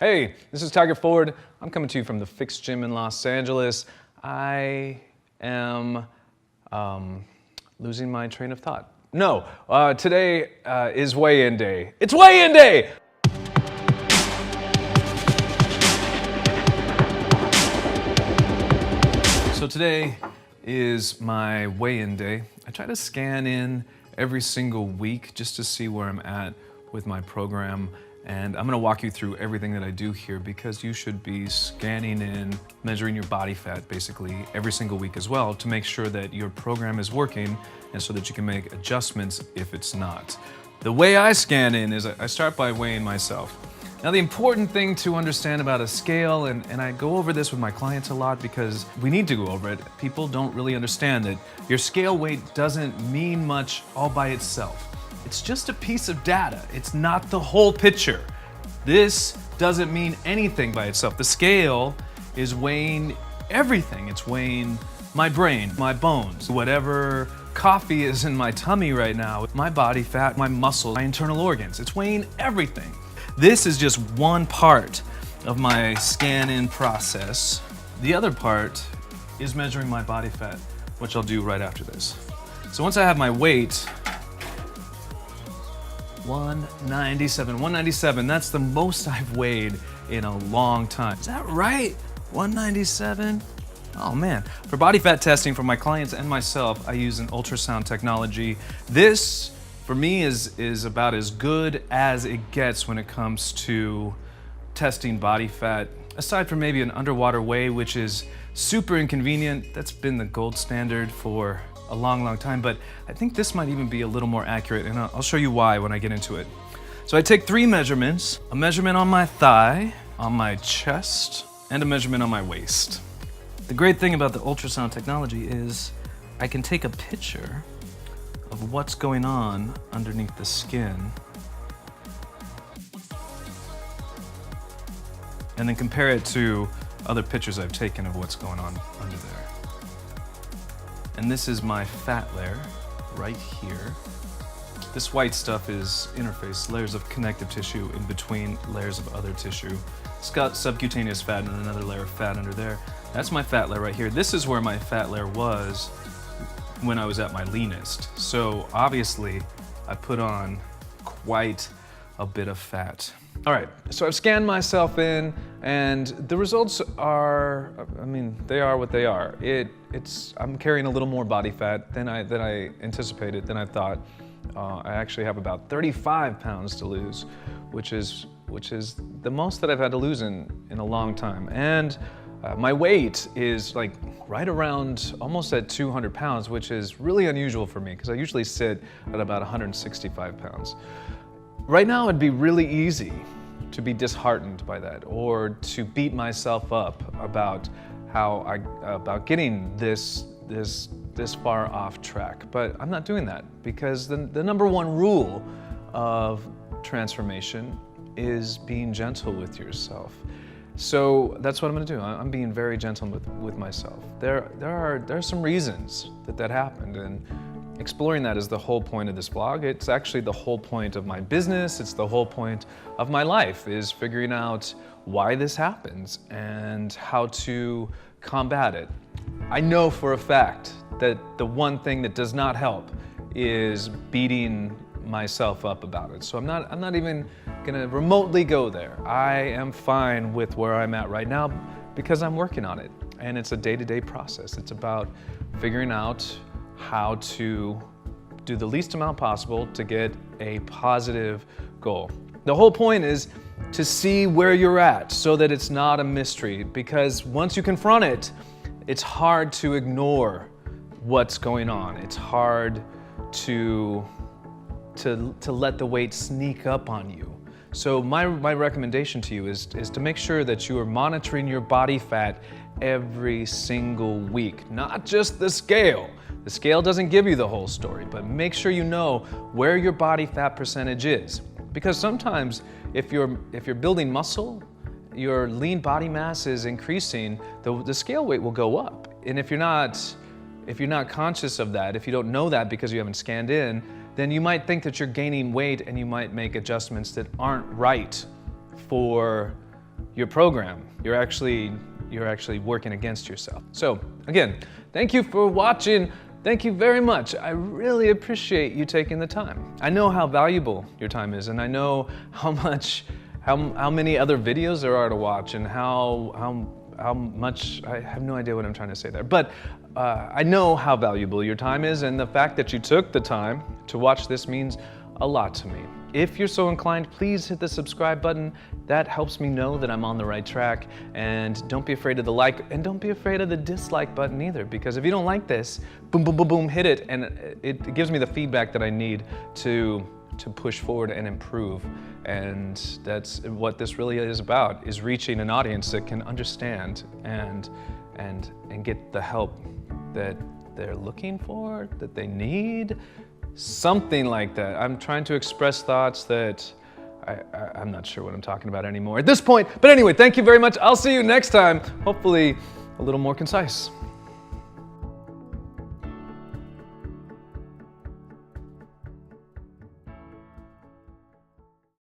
Hey, this is Tiger Ford. I'm coming to you from the Fix Gym in Los Angeles. I am losing my train of thought. No, today is weigh-in day. It's weigh-in day! So today is my weigh-in day. I try to scan in every single week just to see where I'm at with my program. And I'm gonna walk you through everything that I do here because you should be scanning in, measuring your body fat basically every single week as well to make sure that your program is working and so that you can make adjustments if it's not. The way I scan in is I start by weighing myself. Now the important thing to understand about a scale, and I go over this with my clients a lot because we need to go over it, people don't really understand that your scale weight doesn't mean much all by itself. It's just a piece of data. It's not the whole picture. This doesn't mean anything by itself. The scale is weighing everything. It's weighing my brain, my bones, whatever coffee is in my tummy right now, my body fat, my muscles, my internal organs. It's weighing everything. This is just one part of my scan-in process. The other part is measuring my body fat, which I'll do right after this. So once I have my weight, 197, that's the most I've weighed in a long time. Is that right? 197? Oh man. For body fat testing for my clients and myself, I use an ultrasound technology. This, for me, is about as good as it gets when it comes to testing body fat, aside from maybe an underwater weigh, which is super inconvenient. That's been the gold standard for a long time, but I think this might even be a little more accurate, and I'll show you why when I get into it. So I take 3 measurements, a measurement on my thigh, on my chest, and a measurement on my waist. The great thing about the ultrasound technology is I can take a picture of what's going on underneath the skin and then compare it to other pictures I've taken of what's going on under there. And this is my fat layer right here. This white stuff is interface, layers of connective tissue in between layers of other tissue. It's got subcutaneous fat and another layer of fat under there. That's my fat layer right here. This is where my fat layer was when I was at my leanest. So obviously I put on quite a bit of fat. All right, so I've scanned myself in and the results are, they are what they are. I'm carrying a little more body fat than I anticipated, than I thought. I actually have about 35 pounds to lose, which is the most that I've had to lose in a long time. And my weight is like right around almost at 200 pounds, which is really unusual for me because I usually sit at about 165 pounds. Right now, it'd be really easy to be disheartened by that or to beat myself up about about getting this far off track. But I'm not doing that because the number one rule of transformation is being gentle with yourself. So that's what I'm gonna do. I'm being very gentle with myself. There are some reasons that happened, and exploring that is the whole point of this vlog. It's actually the whole point of my business. It's the whole point of my life, is figuring out why this happens and how to combat it. I know for a fact that the one thing that does not help is beating myself up about it. So I'm not even gonna remotely go there. I am fine with where I'm at right now because I'm working on it. And it's a day-to-day process. It's about figuring out how to do the least amount possible to get a positive goal. The whole point is to see where you're at so that it's not a mystery, because once you confront it, it's hard to ignore what's going on. It's hard to let the weight sneak up on you. So my recommendation to you is to make sure that you are monitoring your body fat every single week, not just the scale. The scale doesn't give you the whole story, but make sure you know where your body fat percentage is. Because sometimes if you're building muscle, your lean body mass is increasing, the scale weight will go up. And if you're not conscious of that, if you don't know that because you haven't scanned in, then you might think that you're gaining weight and you might make adjustments that aren't right for your program. You're actually working against yourself. So again, thank you for watching. Thank you very much. I really appreciate you taking the time. I know how valuable your time is, and I know how many other videos there are to watch, and how much, I have no idea what I'm trying to say there, but I know how valuable your time is, and the fact that you took the time to watch this means a lot to me. If you're so inclined, please hit the subscribe button. That helps me know that I'm on the right track. And don't be afraid of the like, and don't be afraid of the dislike button either, because if you don't like this, boom, boom, boom, boom, hit it, and it gives me the feedback that I need to push forward and improve. And that's what this really is about, is reaching an audience that can understand and get the help that they're looking for, that they need. Something like that. I'm trying to express thoughts that I'm not sure what I'm talking about anymore at this point. But anyway, thank you very much. I'll see you next time. Hopefully a little more concise.